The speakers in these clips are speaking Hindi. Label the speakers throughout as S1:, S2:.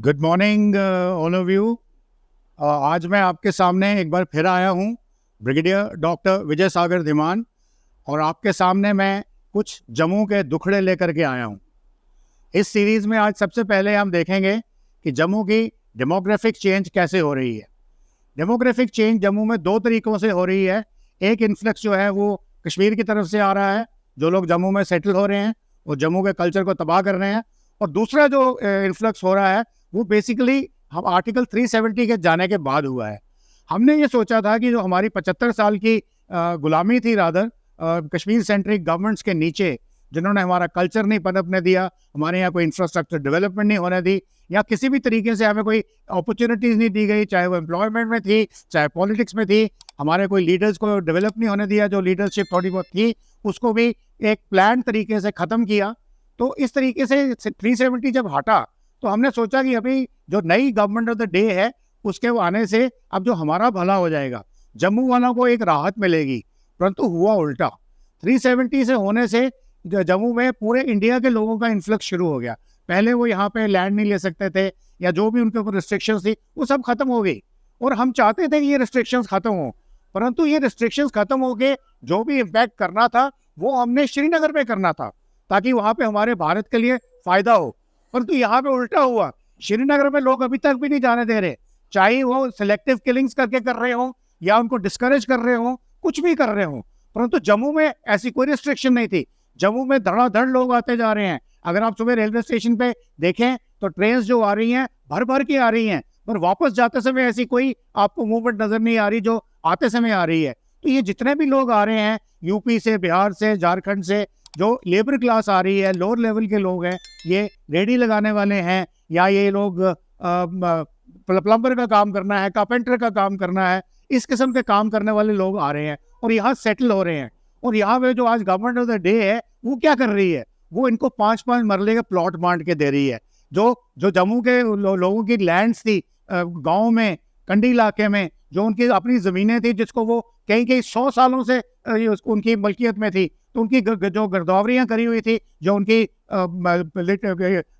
S1: Good morning all of you. आज मैं आपके सामने एक बार फिर आया हूँ, ब्रिगेडियर डॉक्टर विजय सागर धीमान, और आपके सामने मैं कुछ जम्मू के दुखड़े लेकर के आया हूँ। इस सीरीज़ में आज सबसे पहले हम देखेंगे कि जम्मू की डेमोग्राफिक चेंज कैसे हो रही है। डेमोग्राफिक चेंज जम्मू में दो तरीक़ों से हो रही है। एक इन्फ्लक्स जो है वो कश्मीर की तरफ से आ रहा है, जो लोग जम्मू में सेटल हो रहे हैं, वो जम्मू के कल्चर को तबाह कर रहे हैं। और दूसरा जो इन्फ्लक्स हो रहा है वो बेसिकली हम आर्टिकल 370 के जाने के बाद हुआ है। हमने ये सोचा था कि जो हमारी 75 साल की गुलामी थी रादर कश्मीर सेंट्रिक गवर्नमेंट्स के नीचे, जिन्होंने हमारा कल्चर नहीं पनपने दिया, हमारे यहाँ कोई इंफ्रास्ट्रक्चर डेवलपमेंट नहीं होने दी, या किसी भी तरीके से हमें कोई अपॉर्चुनिटीज़ नहीं दी गई, चाहे वो एम्प्लॉयमेंट में थी, चाहे पॉलिटिक्स में थी। हमारे कोई लीडर्स को डेवलप नहीं होने दिया, जो लीडरशिप थोड़ी बहुत थी उसको भी एक प्लान तरीके से ख़त्म किया। तो इस तरीके से 370 जब हटा तो हमने सोचा कि अभी जो नई गवर्नमेंट ऑफ द डे है उसके आने से अब जो हमारा भला हो जाएगा, जम्मू वालों को एक राहत मिलेगी। परंतु हुआ उल्टा। 370 से होने से जम्मू में पूरे इंडिया के लोगों का इन्फ्लक्स शुरू हो गया। पहले वो यहाँ पे लैंड नहीं ले सकते थे, या जो भी उनके ऊपर रिस्ट्रिक्शंस थी वो सब खत्म हो गई। और हम चाहते थे कि ये रिस्ट्रिक्शंस खत्म हो, परंतु ये रिस्ट्रिक्शंस खत्म हो गए। जो भी इम्पैक्ट करना था वो हमने श्रीनगर में करना था, ताकि वहाँ पे हमारे भारत के लिए फायदा हो। परंतु यहाँ पे उल्टा हुआ। श्रीनगर में लोग अभी तक भी नहीं जाने दे रहे, चाहे वो सिलेक्टिव किलिंग्स करके कर रहे हो या उनको डिस्करेज कर रहे हो, कुछ भी कर रहे हो। परंतु जम्मू में ऐसी कोई रिस्ट्रिक्शन नहीं थी। जम्मू में धड़ाधड़ लोग आते जा रहे हैं। अगर आप सुबह रेलवे स्टेशन पे देखें तो ट्रेन जो आ रही हैं भर भर के आ रही हैं, पर वापस जाते समय ऐसी कोई आपको मूवमेंट नजर नहीं आ रही जो आते समय आ रही है। तो ये जितने भी लोग आ रहे हैं यूपी से, बिहार से, झारखंड से, जो लेबर क्लास आ रही है, लोअर लेवल के लोग हैं, ये रेडी लगाने वाले हैं, या ये लोग प्लम्बर का काम करना है, कारपेंटर का काम करना है, इस किस्म के काम करने वाले लोग आ रहे हैं और यहाँ सेटल हो रहे हैं। और यहाँ पे जो आज गवर्नमेंट ऑफ द डे है वो क्या कर रही है, वो इनको 5-5 मरले के प्लॉट बांट के दे रही है। जो जम्मू के लोगों की लैंड्स थी गाँव में, कंडी इलाके में, जो उनकी अपनी ज़मीनें थी, जिसको वो कई 100 सालों से उनकी मलकियत में थी, तो उनकी जो गिरदावरियाँ करी हुई थी, जो उनकी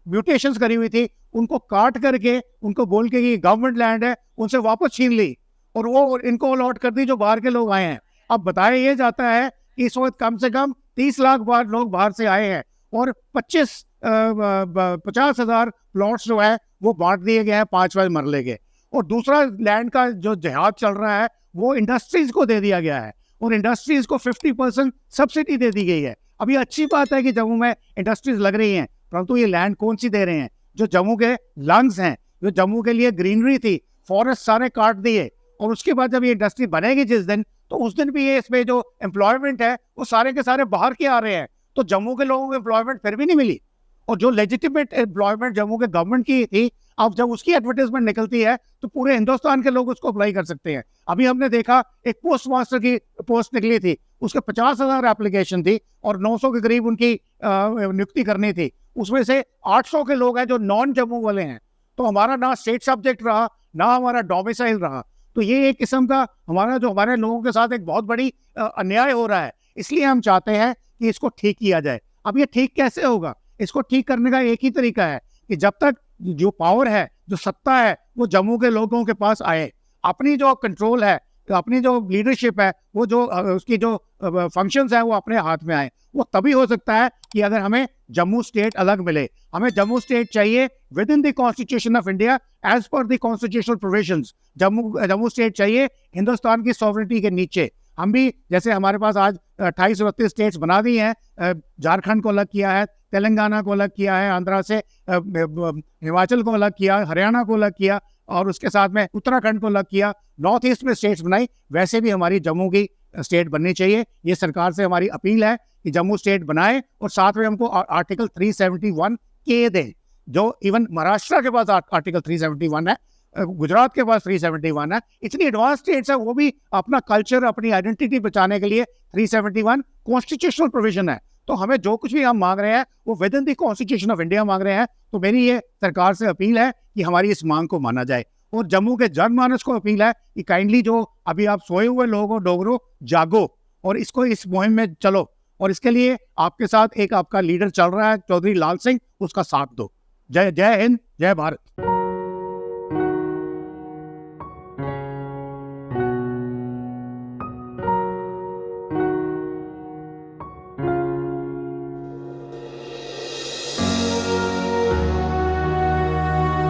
S1: म्यूटेशंस करी हुई थी, उनको काट करके, उनको बोल के कि गवर्नमेंट लैंड है, उनसे वापस छीन ली और वो इनको अलॉट कर दी जो बाहर के लोग आए हैं। अब बताया ये जाता है कि इस वक्त कम से कम 30 लाख लोग बाहर से आए हैं और 50,000 प्लॉट्स जो है वो बांट दिए गए हैं 5 मरले के। और दूसरा लैंड का जो जिहाद चल रहा है वो इंडस्ट्रीज को दे दिया गया है, और इंडस्ट्रीज को 50% सब्सिडी दे दी गई है। अब ये अच्छी बात है कि जम्मू में इंडस्ट्रीज लग रही हैं, परंतु ये लैंड कौन सी दे रहे हैं? जो जम्मू के लंग्स हैं, जो जम्मू के लिए ग्रीनरी थी, फॉरेस्ट सारे काट दिए। और उसके बाद जब ये इंडस्ट्री बनेगी जिस दिन, तो उस दिन भी ये इसमें जो एम्प्लॉयमेंट है वो सारे के सारे बाहर के आ रहे हैं, तो जम्मू के लोगों को एम्प्लॉयमेंट फिर भी नहीं मिली। और जो लेजिटिमेट एम्प्लॉयमेंट जम्मू के गवर्नमेंट की थी, अब जब उसकी एडवर्टाइजमेंट निकलती है तो पूरे हिंदुस्तान के लोग उसको अप्लाई कर सकते हैं। अभी हमने देखा एक पोस्ट मास्टर की पोस्ट निकली थी, उसके 50,000 एप्लीकेशन थी और 900 के करीब उनकी नियुक्ति करनी थी। उसमें से 800 के लोग हैं जो नॉन जम्मू वाले हैं। तो हमारा ना स्टेट सब्जेक्ट रहा, ना हमारा डोमिसाइल रहा। तो ये एक किस्म का हमारे लोगों के साथ एक बहुत बड़ी अन्याय हो रहा है। इसलिए हम चाहते हैं कि इसको ठीक किया जाए। अब ये ठीक कैसे होगा? इसको ठीक करने का एक ही तरीका है कि जब तक जो पावर है, जो सत्ता है, वो जम्मू के लोगों के पास आए, अपनी जो कंट्रोल है, अपनी जो लीडरशिप है, वो जो उसकी जो फंक्शंस है वो अपने हाथ में आए। वो तभी हो सकता है कि अगर हमें जम्मू स्टेट अलग मिले। हमें जम्मू स्टेट चाहिए within the constitution of India as per the constitutional provisions. Jammu state चाहिए हिंदुस्तान की सॉवरेनिटी के नीचे। हम भी, जैसे हमारे पास आज 28-29 स्टेट्स बना दी हैं, झारखंड को अलग किया है, तेलंगाना को अलग किया है, आंध्रा से हिमाचल को अलग किया, हरियाणा को अलग किया, और उसके साथ में उत्तराखंड को अलग किया, नॉर्थ ईस्ट में स्टेट्स बनाई। वैसे भी हमारी जम्मू की स्टेट बननी चाहिए। ये सरकार से हमारी अपील है कि जम्मू स्टेट बनाए, और साथ में हमको आर्टिकल 371 के दें। जो इवन महाराष्ट्र के पास आर्टिकल 371 है, गुजरात के पास 371 है। इतनी एडवांस स्टेट्स है, वो भी अपना कल्चर, अपनी आइडेंटिटी बचाने के लिए 371 कॉन्स्टिट्यूशनल प्रोविजन है। तो हमें जो कुछ भी हम मांग रहे हैं वो with in the constitution of India मांग रहे हैं। तो मेरी ये सरकार से अपील है कि हमारी इस मांग को माना जाए। और जम्मू के जनमानस को अपील है कि काइंडली जो अभी आप सोए हुए लोगों, डोगरो जागो और इसको इस मुहिम में चलो। और इसके लिए आपके साथ एक आपका लीडर चल रहा है, चौधरी लाल सिंह, उसका साथ दो। जय हिंद, जय भारत।